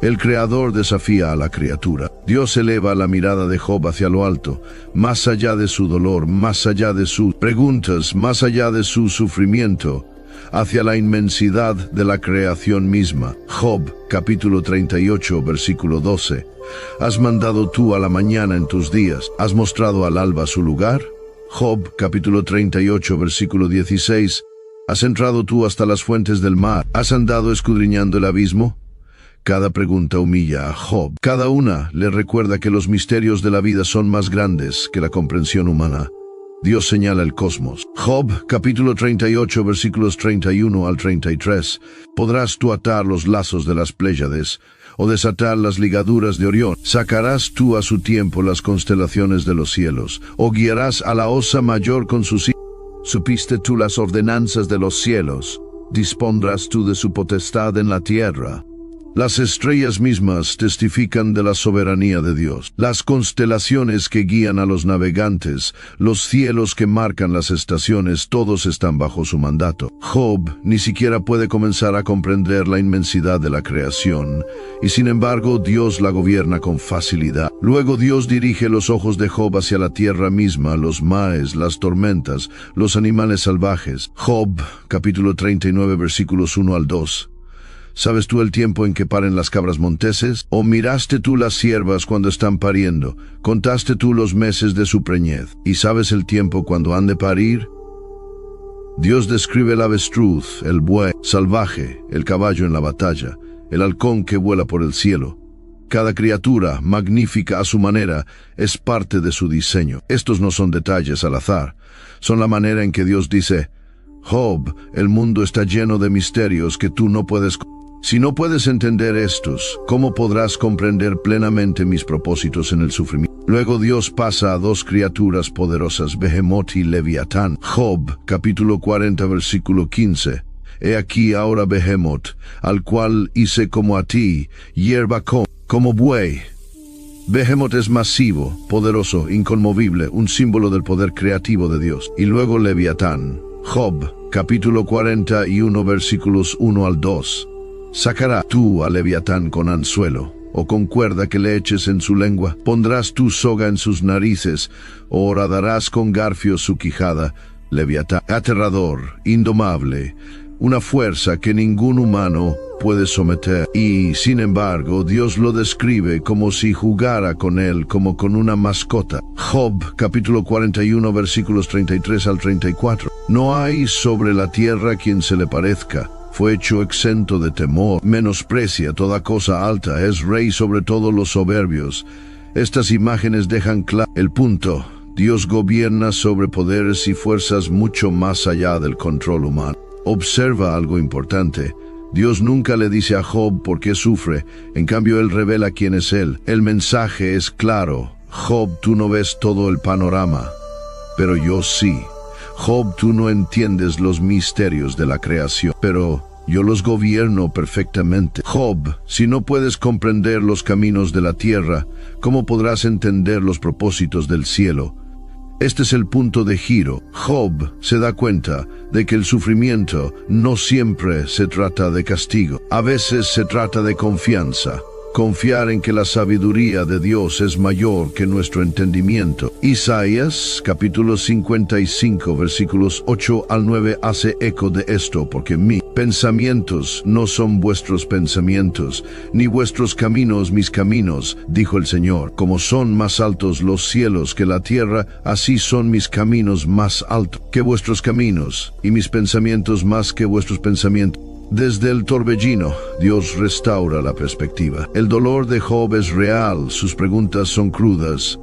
El Creador desafía a la criatura. Dios eleva la mirada de Job hacia lo alto, más allá de su dolor, más allá de sus preguntas, más allá de su sufrimiento, hacia la inmensidad de la creación misma. Job, capítulo 38, versículo 12. ¿Has mandado tú a la mañana en tus días? ¿Has mostrado al alba su lugar? Job, capítulo 38, versículo 16. ¿Has entrado tú hasta las fuentes del mar? ¿Has andado escudriñando el abismo? Cada pregunta humilla a Job. Cada una le recuerda que los misterios de la vida son más grandes que la comprensión humana. Dios señala el cosmos. Job, capítulo 38, versículos 31 al 33. ¿Podrás tú atar los lazos de las Pléyades, o desatar las ligaduras de Orión? ¿Sacarás tú a su tiempo las constelaciones de los cielos, o guiarás a la osa mayor con sus hijos? ¿Supiste tú las ordenanzas de los cielos? ¿Dispondrás tú de su potestad en la tierra? Las estrellas mismas testifican de la soberanía de Dios. Las constelaciones que guían a los navegantes, los cielos que marcan las estaciones, todos están bajo su mandato. Job ni siquiera puede comenzar a comprender la inmensidad de la creación, y sin embargo Dios la gobierna con facilidad. Luego Dios dirige los ojos de Job hacia la tierra misma, los mares, las tormentas, los animales salvajes. Job, capítulo 39, versículos 1 al 2. ¿Sabes tú el tiempo en que paren las cabras monteses? ¿O miraste tú las ciervas cuando están pariendo? ¿Contaste tú los meses de su preñez? ¿Y sabes el tiempo cuando han de parir? Dios describe el avestruz, el buey salvaje, el caballo en la batalla, el halcón que vuela por el cielo. Cada criatura, magnífica a su manera, es parte de su diseño. Estos no son detalles al azar. Son la manera en que Dios dice: Job, el mundo está lleno de misterios que tú no puedes. Si no puedes entender estos, ¿cómo podrás comprender plenamente mis propósitos en el sufrimiento? Luego Dios pasa a dos criaturas poderosas, Behemoth y Leviatán. Job, capítulo 40, versículo 15. He aquí ahora Behemoth, al cual hice como a ti, hierba como buey. Behemoth es masivo, poderoso, inconmovible, un símbolo del poder creativo de Dios. Y luego Leviatán. Job, capítulo 41, versículos 1 al 2. ¿Sacarás tú a Leviatán con anzuelo, o con cuerda que le eches en su lengua? ¿Pondrás tú soga en sus narices, o horadarás con garfio su quijada? Leviatán, aterrador, indomable, una fuerza que ningún humano puede someter. Y, sin embargo, Dios lo describe como si jugara con él, como con una mascota. Job, capítulo 41, versículos 33 al 34. No hay sobre la tierra quien se le parezca. Fue hecho exento de temor, menosprecia toda cosa alta, es rey sobre todos los soberbios. Estas imágenes dejan claro el punto. Dios gobierna sobre poderes y fuerzas mucho más allá del control humano. Observa algo importante. Dios nunca le dice a Job por qué sufre, en cambio él revela quién es él. El mensaje es claro. Job, tú no ves todo el panorama, pero yo sí. Job, tú no entiendes los misterios de la creación, pero yo los gobierno perfectamente. Job, si no puedes comprender los caminos de la tierra, ¿cómo podrás entender los propósitos del cielo? Este es el punto de giro. Job se da cuenta de que el sufrimiento no siempre se trata de castigo. A veces se trata de confianza. confiar en que la sabiduría de Dios es mayor que nuestro entendimiento. Isaías capítulo 55 versículos 8 al 9 hace eco de esto, porque mis pensamientos no son vuestros pensamientos, ni vuestros caminos mis caminos, dijo el Señor. Como son más altos los cielos que la tierra, así son mis caminos más altos que vuestros caminos, y mis pensamientos más que vuestros pensamientos. Desde el torbellino, Dios restaura la perspectiva. El dolor de Job es real, sus preguntas son crudas,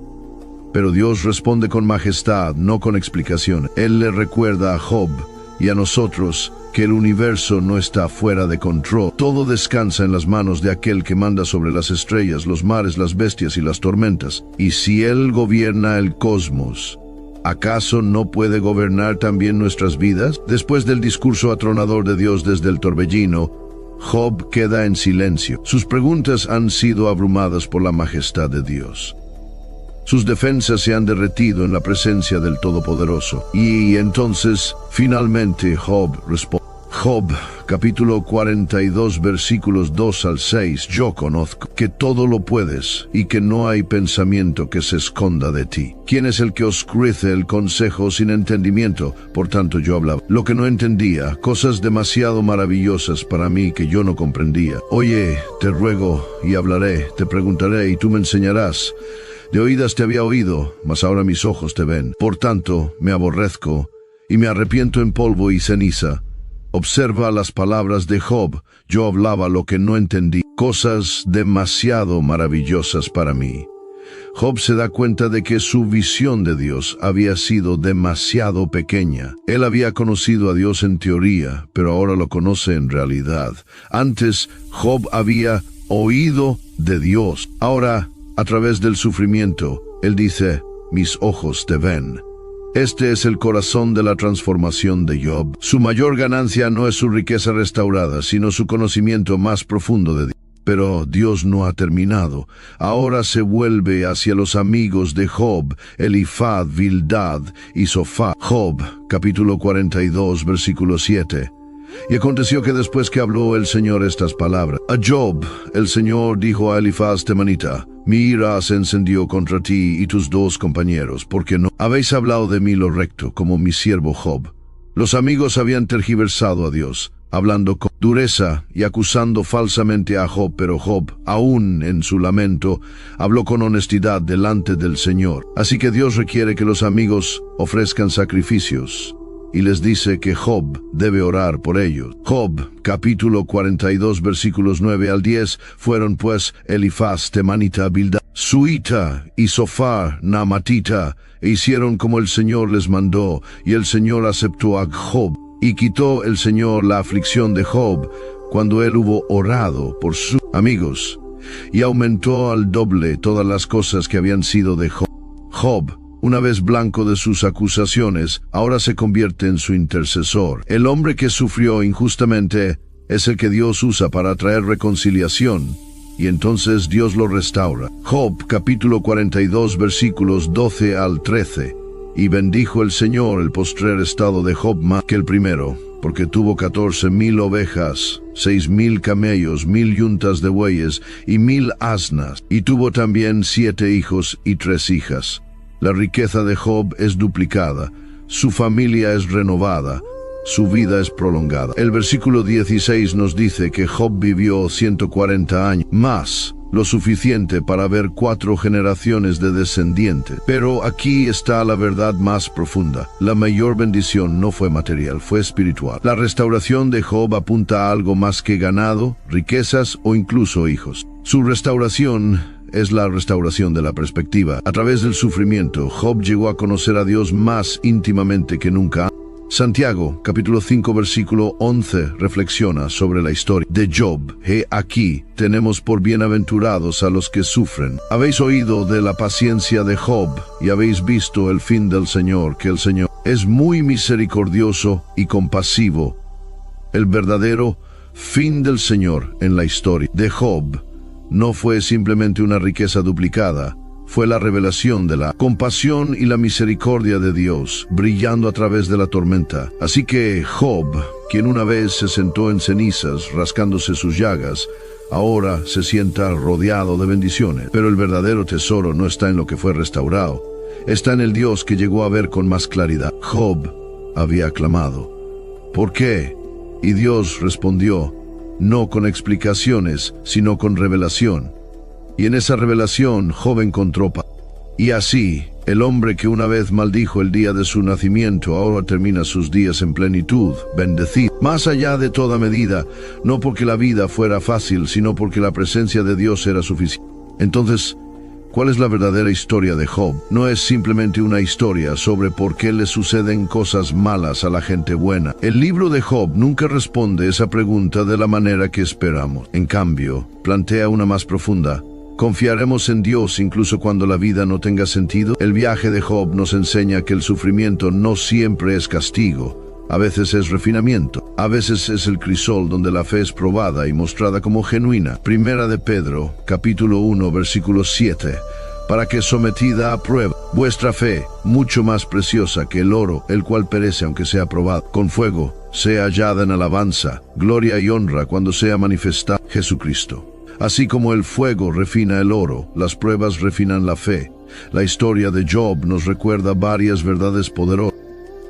pero Dios responde con majestad, no con explicación. Él le recuerda a Job y a nosotros que el universo no está fuera de control. Todo descansa en las manos de aquel que manda sobre las estrellas, los mares, las bestias y las tormentas. Y si Él gobierna el cosmos, ¿acaso no puede gobernar también nuestras vidas? Después del discurso atronador de Dios desde el torbellino, Job queda en silencio. Sus preguntas han sido abrumadas por la majestad de Dios. Sus defensas se han derretido en la presencia del Todopoderoso. Y entonces, finalmente, Job responde. Job, capítulo 42, versículos 2 al 6. Yo conozco que todo lo puedes y que no hay pensamiento que se esconda de ti. ¿Quién es el que oscurece el consejo sin entendimiento? Por tanto yo hablaba lo que no entendía, cosas demasiado maravillosas para mí que yo no comprendía. Oye, te ruego y hablaré, te preguntaré y tú me enseñarás. De oídas te había oído, mas ahora mis ojos te ven. Por tanto me aborrezco y me arrepiento en polvo y ceniza. Observa las palabras de Job. Yo hablaba lo que no entendí, cosas demasiado maravillosas para mí. Job se da cuenta de que su visión de Dios había sido demasiado pequeña. Él había conocido a Dios en teoría, pero ahora lo conoce en realidad. Antes, Job había oído de Dios. Ahora, a través del sufrimiento, él dice, mis ojos te ven. Este es el corazón de la transformación de Job. Su mayor ganancia no es su riqueza restaurada, sino su conocimiento más profundo de Dios. Pero Dios no ha terminado. Ahora se vuelve hacia los amigos de Job, Elifaz, Bildad y Sofá. Job, capítulo 42, versículo 7. Y aconteció que después que habló el Señor estas palabras, a Job el Señor dijo a Elifaz temanita, mi ira se encendió contra ti y tus dos compañeros, porque no habéis hablado de mí lo recto, como mi siervo Job. Los amigos habían tergiversado a Dios, hablando con dureza y acusando falsamente a Job, pero Job, aún en su lamento, habló con honestidad delante del Señor. Así que Dios requiere que los amigos ofrezcan sacrificios, y les dice que Job debe orar por ellos. Job, capítulo 42, versículos 9 al 10, fueron pues Elifaz temanita, Bildad, Suita y Sofar naamatita, e hicieron como el Señor les mandó, y el Señor aceptó a Job, y quitó el Señor la aflicción de Job, cuando él hubo orado por sus amigos, y aumentó al doble todas las cosas que habían sido de Job. Job, una vez blanco de sus acusaciones, ahora se convierte en su intercesor. El hombre que sufrió injustamente es el que Dios usa para traer reconciliación, y entonces Dios lo restaura. Job, capítulo 42, versículos 12 al 13. Y bendijo el Señor el postrer estado de Job más que el primero, porque tuvo 14,000 ovejas, 6,000 camellos, 1,000 yuntas de bueyes y 1,000 asnas, y tuvo también 7 hijos y 3 hijas. La riqueza de Job es duplicada, su familia es renovada, su vida es prolongada. El versículo 16 nos dice que Job vivió 140 años, más lo suficiente para ver 4 generaciones de descendientes. Pero aquí está la verdad más profunda. La mayor bendición no fue material, fue espiritual. La restauración de Job apunta a algo más que ganado, riquezas o incluso hijos. Su restauración es la restauración de la perspectiva. A través del sufrimiento, Job llegó a conocer a Dios más íntimamente que nunca. Santiago, capítulo 5, versículo 11, reflexiona sobre la historia de Job. He aquí, tenemos por bienaventurados a los que sufren. Habéis oído de la paciencia de Job y habéis visto el fin del Señor, que el Señor es muy misericordioso y compasivo. El verdadero fin del Señor en la historia de Job no fue simplemente una riqueza duplicada, fue la revelación de la compasión y la misericordia de Dios, brillando a través de la tormenta. Así que Job, quien una vez se sentó en cenizas, rascándose sus llagas, Ahora se sienta rodeado de bendiciones, pero el verdadero tesoro no está en lo que fue restaurado, está en el Dios que llegó a ver con más claridad. Job había clamado, ¿por qué? Y Dios respondió, no con explicaciones, sino con revelación. Y en esa revelación Job encontró paz. Y así, el hombre que una vez maldijo el día de su nacimiento, ahora termina sus días en plenitud, bendecido, más allá de toda medida, no porque la vida fuera fácil, sino porque la presencia de Dios era suficiente. Entonces, ¿cuál es la verdadera historia de Job? No es simplemente una historia sobre por qué le suceden cosas malas a la gente buena. El libro de Job nunca responde esa pregunta de la manera que esperamos. En cambio, plantea una más profunda. ¿Confiaremos en Dios incluso cuando la vida no tenga sentido? El viaje de Job nos enseña que el sufrimiento no siempre es castigo. A veces es refinamiento. A veces es el crisol donde la fe es probada y mostrada como genuina. Primera de Pedro, capítulo 1, versículo 7. Para que sometida a prueba, vuestra fe, mucho más preciosa que el oro, el cual perece aunque sea probado con fuego, sea hallada en alabanza, gloria y honra cuando sea manifestado Jesucristo. Así como el fuego refina el oro, las pruebas refinan la fe. La historia de Job nos recuerda varias verdades poderosas.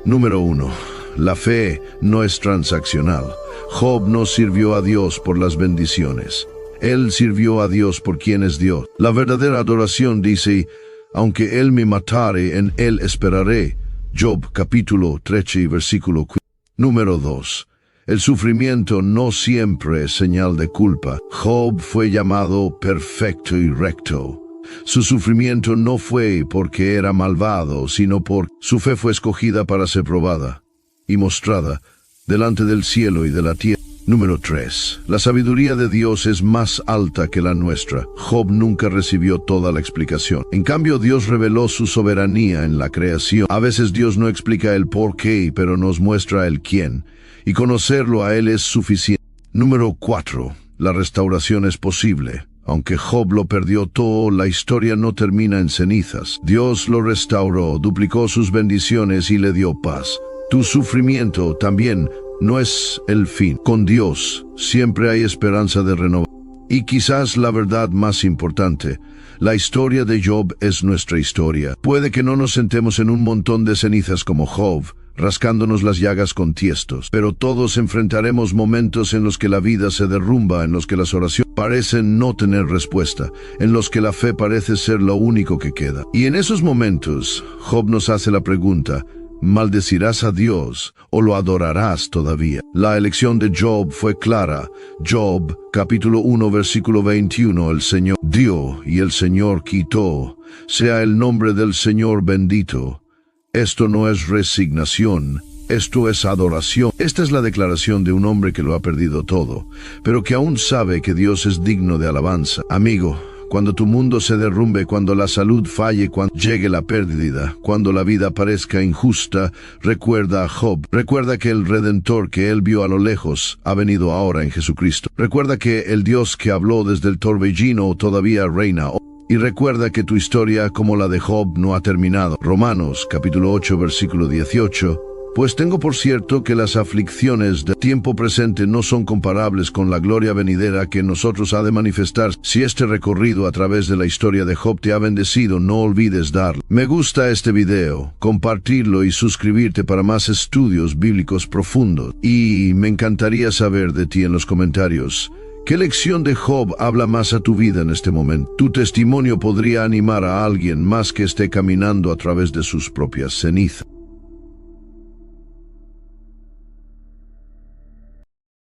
Número 1. La fe no es transaccional. Job no sirvió a Dios por las bendiciones. Él sirvió a Dios por quien es Dios. La verdadera adoración dice, aunque Él me matare, en Él esperaré. Job capítulo 13, versículo 4. Número 2. El sufrimiento no siempre es señal de culpa. Job fue llamado perfecto y recto. Su sufrimiento no fue porque era malvado, sino porque su fe fue escogida para ser probada y mostrada delante del cielo y de la tierra. Número 3. La sabiduría de Dios es más alta que la nuestra. Job nunca recibió toda la explicación. En cambio, Dios reveló su soberanía en la creación. A veces Dios no explica el por qué, pero nos muestra el quién. Y conocerlo a Él es suficiente. Número 4. La restauración es posible. Aunque Job lo perdió todo, la historia no termina en cenizas. Dios lo restauró, duplicó sus bendiciones y le dio paz. Tu sufrimiento también no es el fin. Con Dios siempre hay esperanza de renovar. Y quizás la verdad más importante, la historia de Job es nuestra historia. Puede que no nos sentemos en un montón de cenizas como Job, rascándonos las llagas con tiestos, pero todos enfrentaremos momentos en los que la vida se derrumba, en los que las oraciones parecen no tener respuesta, en los que la fe parece ser lo único que queda. Y en esos momentos, Job nos hace la pregunta, ¿maldecirás a Dios o lo adorarás todavía? La elección de Job fue clara. Job, capítulo 1, versículo 21, el Señor dio y el Señor quitó. Sea el nombre del Señor bendito. Esto no es resignación, esto es adoración. Esta es la declaración de un hombre que lo ha perdido todo, pero que aún sabe que Dios es digno de alabanza. Amigo, cuando tu mundo se derrumbe, cuando la salud falle, cuando llegue la pérdida, cuando la vida parezca injusta, recuerda a Job. Recuerda que el Redentor que él vio a lo lejos ha venido ahora en Jesucristo. Recuerda que el Dios que habló desde el torbellino todavía reina. Y recuerda que tu historia, como la de Job, no ha terminado. Romanos, capítulo 8, versículo 18. Pues tengo por cierto que las aflicciones del tiempo presente no son comparables con la gloria venidera que en nosotros ha de manifestar. Si este recorrido a través de la historia de Job te ha bendecido, no olvides darle me gusta a este video, compartirlo y suscribirte para más estudios bíblicos profundos. Y me encantaría saber de ti en los comentarios. ¿Qué lección de Job habla más a tu vida en este momento? Tu testimonio podría animar a alguien más que esté caminando a través de sus propias cenizas.